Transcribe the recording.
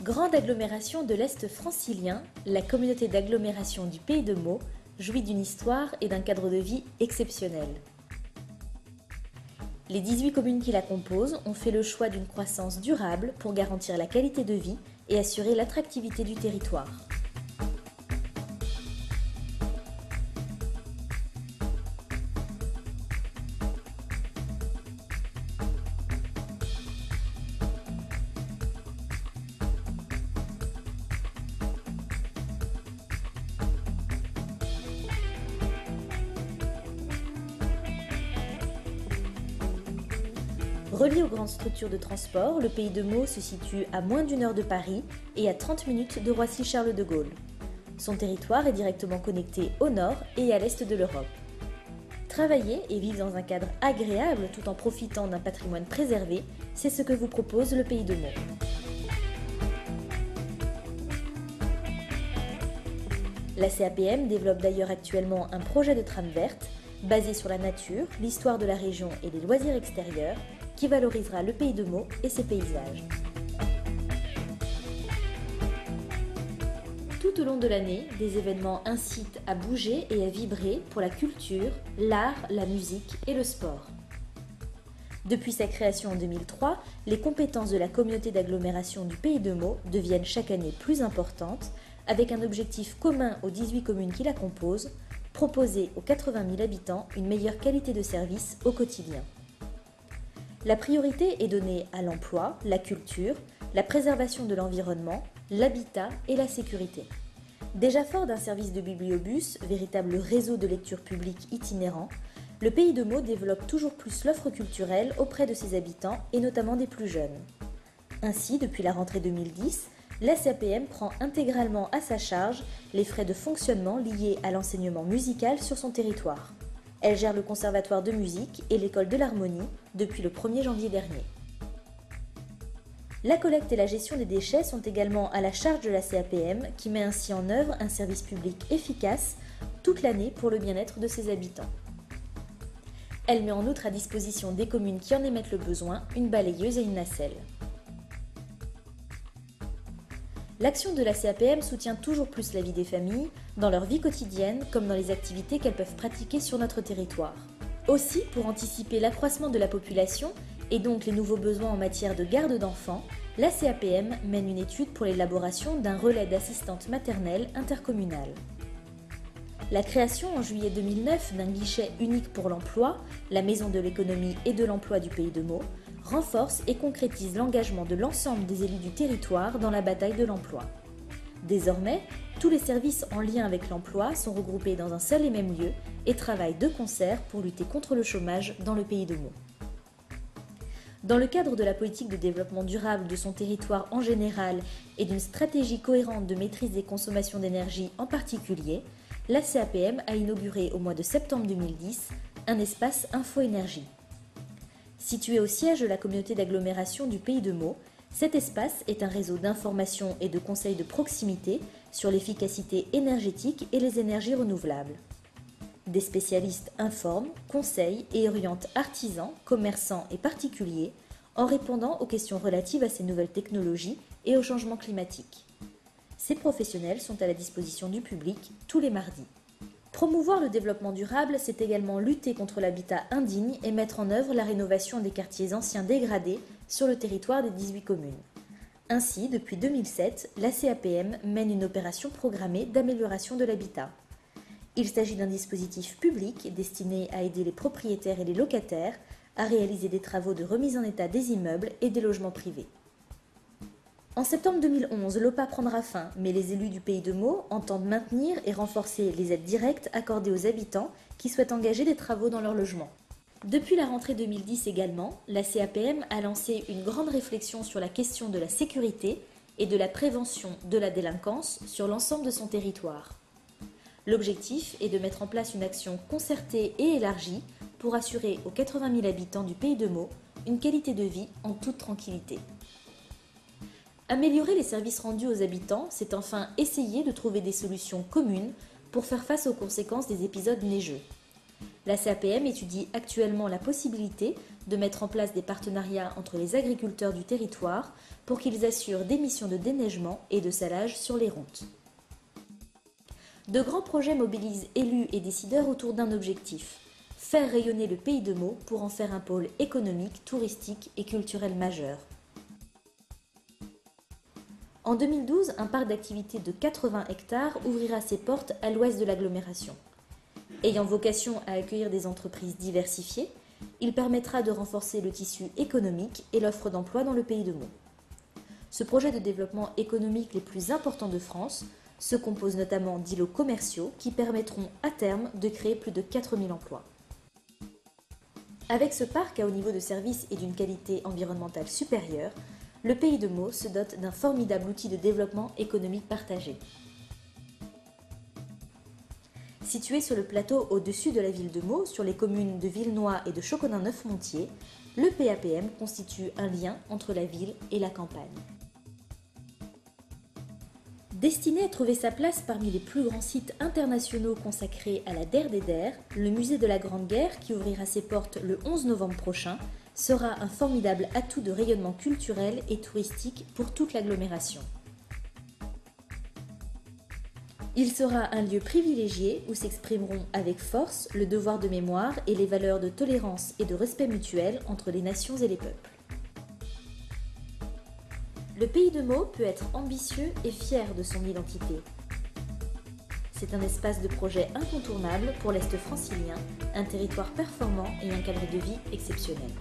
Grande agglomération de l'Est francilien, la communauté d'agglomération du Pays de Meaux jouit d'une histoire et d'un cadre de vie exceptionnel. Les 18 communes qui la composent ont fait le choix d'une croissance durable pour garantir la qualité de vie et assurer l'attractivité du territoire. Relié aux grandes structures de transport, le Pays de Meaux se situe à moins d'1 heure de Paris et à 30 minutes de Roissy-Charles de Gaulle. Son territoire est directement connecté au nord et à l'est de l'Europe. Travailler et vivre dans un cadre agréable tout en profitant d'un patrimoine préservé, c'est ce que vous propose le Pays de Meaux. La CAPM développe d'ailleurs actuellement un projet de trame verte basé sur la nature, l'histoire de la région et les loisirs extérieurs qui valorisera le Pays de Meaux et ses paysages. Tout au long de l'année, des événements incitent à bouger et à vibrer pour la culture, l'art, la musique et le sport. Depuis sa création en 2003, les compétences de la communauté d'agglomération du Pays de Meaux deviennent chaque année plus importantes, avec un objectif commun aux 18 communes qui la composent, proposer aux 80 000 habitants une meilleure qualité de service au quotidien. La priorité est donnée à l'emploi, la culture, la préservation de l'environnement, l'habitat et la sécurité. Déjà fort d'un service de bibliobus, véritable réseau de lecture publique itinérant, le Pays de Meaux développe toujours plus l'offre culturelle auprès de ses habitants et notamment des plus jeunes. Ainsi, depuis la rentrée 2010, la CAPM prend intégralement à sa charge les frais de fonctionnement liés à l'enseignement musical sur son territoire. Elle gère le conservatoire de musique et l'école de l'harmonie depuis le 1er janvier dernier. La collecte et la gestion des déchets sont également à la charge de la CAPM qui met ainsi en œuvre un service public efficace toute l'année pour le bien-être de ses habitants. Elle met en outre à disposition des communes qui en émettent le besoin une balayeuse et une nacelle. L'action de la CAPM soutient toujours plus la vie des familles, dans leur vie quotidienne comme dans les activités qu'elles peuvent pratiquer sur notre territoire. Aussi, pour anticiper l'accroissement de la population et donc les nouveaux besoins en matière de garde d'enfants, la CAPM mène une étude pour l'élaboration d'un relais d'assistantes maternelles intercommunales. La création en juillet 2009 d'un guichet unique pour l'emploi, la Maison de l'économie et de l'emploi du Pays de Meaux, renforce et concrétise l'engagement de l'ensemble des élus du territoire dans la bataille de l'emploi. Désormais, tous les services en lien avec l'emploi sont regroupés dans un seul et même lieu et travaillent de concert pour lutter contre le chômage dans le Pays de Meaux. Dans le cadre de la politique de développement durable de son territoire en général et d'une stratégie cohérente de maîtrise des consommations d'énergie en particulier, la CAPM a inauguré au mois de septembre 2010 un espace Info-Énergie. Situé au siège de la communauté d'agglomération du Pays de Meaux, cet espace est un réseau d'information et de conseils de proximité sur l'efficacité énergétique et les énergies renouvelables. Des spécialistes informent, conseillent et orientent artisans, commerçants et particuliers en répondant aux questions relatives à ces nouvelles technologies et au changement climatique. Ces professionnels sont à la disposition du public tous les mardis. Promouvoir le développement durable, c'est également lutter contre l'habitat indigne et mettre en œuvre la rénovation des quartiers anciens dégradés sur le territoire des 18 communes. Ainsi, depuis 2007, la CAPM mène une opération programmée d'amélioration de l'habitat. Il s'agit d'un dispositif public destiné à aider les propriétaires et les locataires à réaliser des travaux de remise en état des immeubles et des logements privés. En septembre 2011, l'OPA prendra fin, mais les élus du Pays de Meaux entendent maintenir et renforcer les aides directes accordées aux habitants qui souhaitent engager des travaux dans leur logement. Depuis la rentrée 2010 également, la CAPM a lancé une grande réflexion sur la question de la sécurité et de la prévention de la délinquance sur l'ensemble de son territoire. L'objectif est de mettre en place une action concertée et élargie pour assurer aux 80 000 habitants du Pays de Meaux une qualité de vie en toute tranquillité. Améliorer les services rendus aux habitants, c'est enfin essayer de trouver des solutions communes pour faire face aux conséquences des épisodes neigeux. La CAPM étudie actuellement la possibilité de mettre en place des partenariats entre les agriculteurs du territoire pour qu'ils assurent des missions de déneigement et de salage sur les routes. De grands projets mobilisent élus et décideurs autour d'un objectif: faire rayonner le Pays de Meaux pour en faire un pôle économique, touristique et culturel majeur. En 2012, un parc d'activités de 80 hectares ouvrira ses portes à l'ouest de l'agglomération. Ayant vocation à accueillir des entreprises diversifiées, il permettra de renforcer le tissu économique et l'offre d'emploi dans le Pays de Meaux. Ce projet de développement économique les plus importants de France se compose notamment d'îlots commerciaux qui permettront à terme de créer plus de 4000 emplois. Avec ce parc à haut niveau de service et d'une qualité environnementale supérieure, le Pays de Meaux se dote d'un formidable outil de développement économique partagé. Situé sur le plateau au-dessus de la ville de Meaux, sur les communes de Villenoy et de Chauconin-Neuf-Montier, le PAPM constitue un lien entre la ville et la campagne. Destiné à trouver sa place parmi les plus grands sites internationaux consacrés à la Der des Der, le musée de la Grande Guerre, qui ouvrira ses portes le 11 novembre prochain, sera un formidable atout de rayonnement culturel et touristique pour toute l'agglomération. Il sera un lieu privilégié où s'exprimeront avec force le devoir de mémoire et les valeurs de tolérance et de respect mutuel entre les nations et les peuples. Le Pays de Meaux peut être ambitieux et fier de son identité. C'est un espace de projet incontournable pour l'Est francilien, un territoire performant et un cadre de vie exceptionnel.